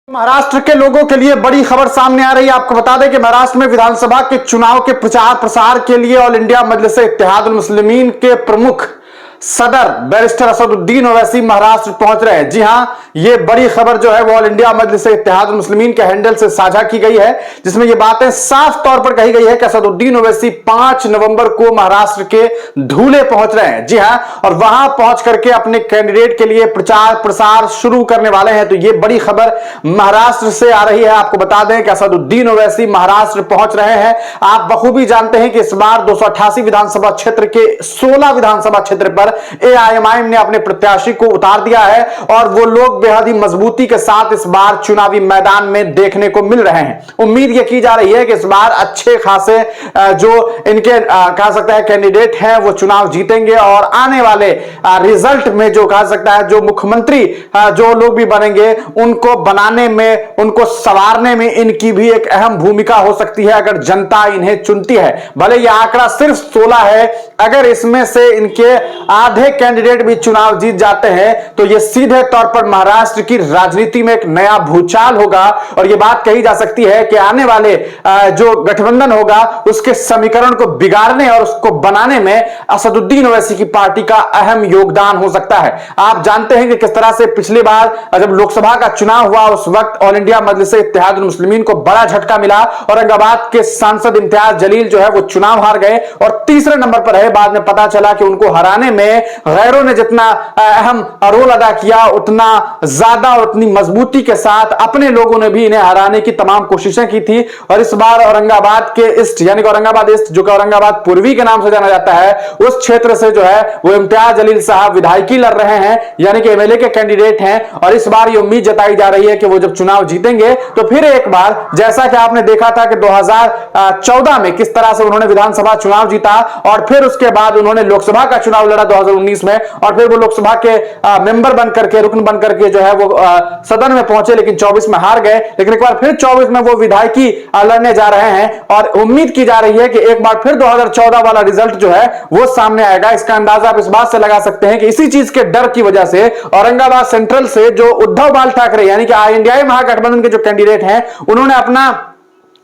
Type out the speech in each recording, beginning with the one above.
महाराष्ट्र के लोगों के लिए बड़ी खबर सामने आ रही है। आपको बता दें कि महाराष्ट्र में विधानसभा के चुनाव के प्रचार प्रसार के लिए ऑल इंडिया मजलिस इत्तेहादुल मुस्लिमीन के प्रमुख सदर बैरिस्टर असदुद्दीन ओवैसी महाराष्ट्र पहुंच रहे हैं। जी हां, ये बड़ी खबर जो है वो ऑल इंडिया मजलिस इत्तेहादुल मुस्लिमीन के हैंडल से साझा की गई है, जिसमें ये बातें साफ तौर पर कही गई है कि असदुद्दीन ओवैसी 5 नवंबर को महाराष्ट्र के धूले पहुंच रहे हैं। जी हां, और वहां पहुंच करके अपने कैंडिडेट के लिए प्रचार प्रसार शुरू करने वाले हैं। तो ये बड़ी खबर महाराष्ट्र से आ रही है। आपको बता दें कि असदुद्दीन ओवैसी महाराष्ट्र पहुंच रहे हैं। आप बखूबी जानते हैं कि इस बार 288 विधानसभा क्षेत्र के 16 विधानसभा क्षेत्र पर एआईएमआईएम ने अपने प्रत्याशी को उतार दिया है और वो लोग बेहद ही मजबूती के साथ इस बार चुनावी मैदान में देखने को मिल रहे हैं। उम्मीद ये की जा रही है कि इस बार अच्छे खासे जो इनके कह सकते हैं कैंडिडेट हैं वो चुनाव जीतेंगे और आने वाले रिजल्ट में जो कह सकता है जो मुख्यमंत्री जो लोग भी बनेंगे उनको बनाने में, उनको संवारने में इनकी भी एक अहम भूमिका हो सकती है अगर जनता इन्हें चुनती है। भले यह आंकड़ा सिर्फ 16 है, अगर इसमें से इनके आधे कैंडिडेट भी चुनाव जीत जाते हैं तो यह सीधे तौर पर महाराष्ट्र की राजनीति में एक नया भूचाल होगा और यह बात कही जा सकती है कि आने वाले जो गठबंधन होगा उसके समीकरण को बिगाड़ने और उसको बनाने में असदुद्दीन ओवैसी की पार्टी का अहम योगदान हो सकता है। आप जानते हैं कि किस तरह से पिछली बार जब लोकसभा का चुनाव हुआ उस वक्त ऑल इंडिया मजलिस इत्तेहादुल मुस्लिमीन को बड़ा झटका मिला। औरंगाबाद के सांसद इम्तियाज जलील जो है वो चुनाव हार गए और तीसरे नंबर पर है। बाद में पता चला कि उनको हराने में गैरों ने जितना अहम रोल अदा किया उतना ज्यादा और उतनी मजबूती के साथ अपने लोगों ने भी इन्हें हराने की तमाम कोशिशें की थी। और इस बार औरंगाबाद के ईस्ट यानी कि औरंगाबाद ईस्ट जो कि औरंगाबाद पूर्वी के नाम से जाना जाता है उस क्षेत्र से जो है वो इम्तियाज जलील साहब विधायकी लड़ रहे हैं यानी कि एमएलए के कैंडिडेट हैं। और इस बार ये उम्मीद जताई जा रही है कि वो जब चुनाव जीतेंगे तो फिर एक बार जैसा कि आपने देखा था कि 2014 में किस तरह से उन्होंने विधानसभा चुनाव जीता और फिर उसके बाद उन्होंने लोकसभा का चुनाव लड़ा 2019 में और फिर वो लोकसभा के मेंबर बनकर के रुकन बनकर के जो है वो सदन में पहुंचे, लेकिन 24 में हार गए। लेकिन एक बार फिर 24 में वो विधायकी लड़ने जा रहे हैं और उम्मीद की जा रही है कि एक बार फिर 2014 वाला रिजल्ट जो है वो सामने आएगा। इसका अंदाजा आप इस बात से लगा सकते हैं कि इसी चीज के डर की वजह से औरंगाबाद सेंट्रल से जो उद्धव बाल ठाकरे यानी कि इंडिया महागठबंधन के जो कैंडिडेट हैं उन्होंने अपना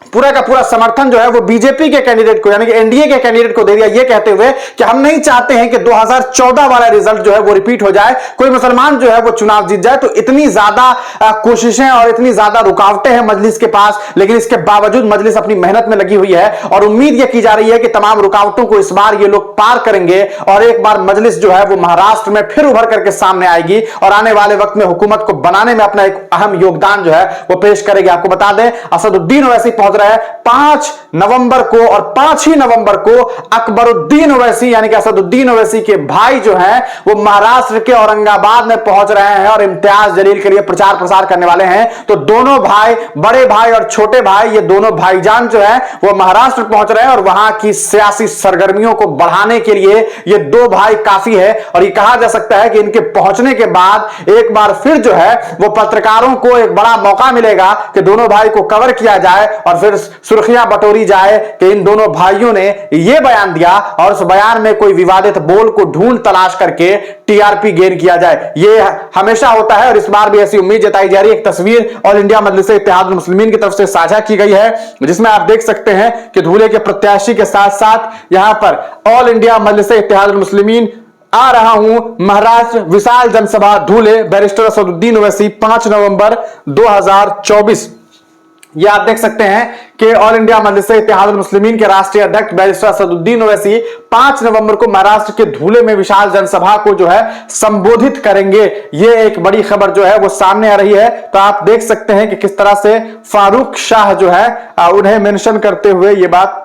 पूरा का पूरा समर्थन जो है वो बीजेपी के कैंडिडेट को यानी कि एनडीए के कैंडिडेट को दे दिया, ये कहते हुए कि हम नहीं चाहते हैं कि 2014 वाला रिजल्ट जो है वो रिपीट हो जाए, कोई मुसलमान जो है वो चुनाव जीत जाए। तो इतनी ज्यादा कोशिशें और इतनी ज्यादा रुकावटें हैं मजलिस के पास, लेकिन इसके बावजूद मजलिस अपनी मेहनत में लगी हुई है और उम्मीद यह की जा रही है कि तमाम रुकावटों को इस बार ये लोग पार करेंगे और एक बार मजलिस जो है वो महाराष्ट्र में फिर उभर करके सामने आएगी और आने वाले वक्त में हुकूमत को बनाने में अपना एक अहम योगदान जो है वो पेश करेगी। आपको बता दें असदुद्दीन ओवैसी पहुंच रहा है 5 नवंबर को और 5 ही नवंबर को अकबरुद्दीन ओवैसी यानी कि असदुद्दीन ओवैसी के भाई जो हैं वो महाराष्ट्र के औरंगाबाद में पहुंच रहे हैं और इम्तियाज जलील के लिए प्रचार प्रसार करने वाले हैं। तो दोनों भाई, बड़े भाई और छोटे भाई, ये दोनों भाईजान जो है वो महाराष्ट्र पहुंच रहे हैं और वहां की सियासी सरगर्मियों को बढ़ाने के लिए ये दो भाई काफी है। और ये कहा जा सकता है कि इनके पहुंचने के बाद एक बार फिर जो है वो पत्रकारों को एक बड़ा मौका मिलेगा कि दोनों भाई को कवर किया जाए और फिर सुर्खियां बटोरी जाए कि इन दोनों भाइयों ने यह बयान दिया और उस बयान में कोई विवादित बोल को ढूंढ तलाश करके टीआरपी गेन किया जाए। यह हमेशा होता है और इस बार भी ऐसी उम्मीद जताई जा रही है। एक तस्वीर ऑल इंडिया मजलिस इत्तेहादुल मुस्लिमीन की तरफ से साझा की गई है जिसमें आप देख सकते हैं कि धूले के प्रत्याशी के साथ साथ यहां पर ऑल इंडिया मजलिस इत्तेहादुल मुस्लिमीन आ रहा हूं महाराष्ट्र विशाल जनसभा धूले बैरिस्टर असदुद्दीन ओवैसी 5 नवंबर 2024। ये आप देख सकते हैं कि ऑल इंडिया मजलिस इत्तेहादुल मुस्लिमीन के राष्ट्रीय अध्यक्ष बैरिस्टर असदुद्दीन ओवैसी 5 नवंबर को महाराष्ट्र के धूले में विशाल जनसभा को जो है संबोधित करेंगे। ये एक बड़ी खबर जो है वो सामने आ रही है। तो आप देख सकते हैं कि किस तरह से फारूक शाह जो है उन्हें मेंशन करते हुए ये बात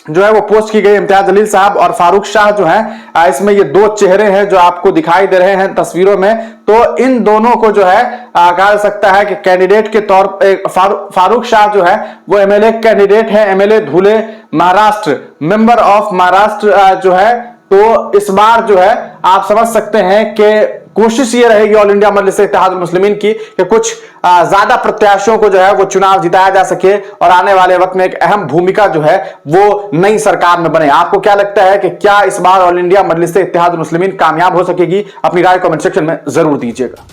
जो है वो पोस्ट की गई। इम्तियाज जलील साहब और फारूक शाह जो हैं इसमें ये दो चेहरे हैं जो आपको दिखाई दे रहे हैं तस्वीरों में। तो इन दोनों को जो है कहा जा सकता है कि कैंडिडेट के तौर पर फारूक शाह जो है वो एमएलए कैंडिडेट है, MLA धूले Maharashtra, member of Maharashtra जो है। तो इस बार जो है आप समझ सकते हैं कि कोशिश ये रहेगी ऑल इंडिया मजलिस इत्तेहादुल मुस्लिमीन की कि कुछ ज्यादा प्रत्याशियों को जो है वो चुनाव जिताया जा सके और आने वाले वक्त में एक अहम भूमिका जो है वो नई सरकार में बने। आपको क्या लगता है कि क्या इस बार ऑल इंडिया मजलिस इत्तेहादुल मुस्लिमीन कामयाब हो सकेगी? अपनी राय कमेंट सेक्शन में जरूर दीजिएगा।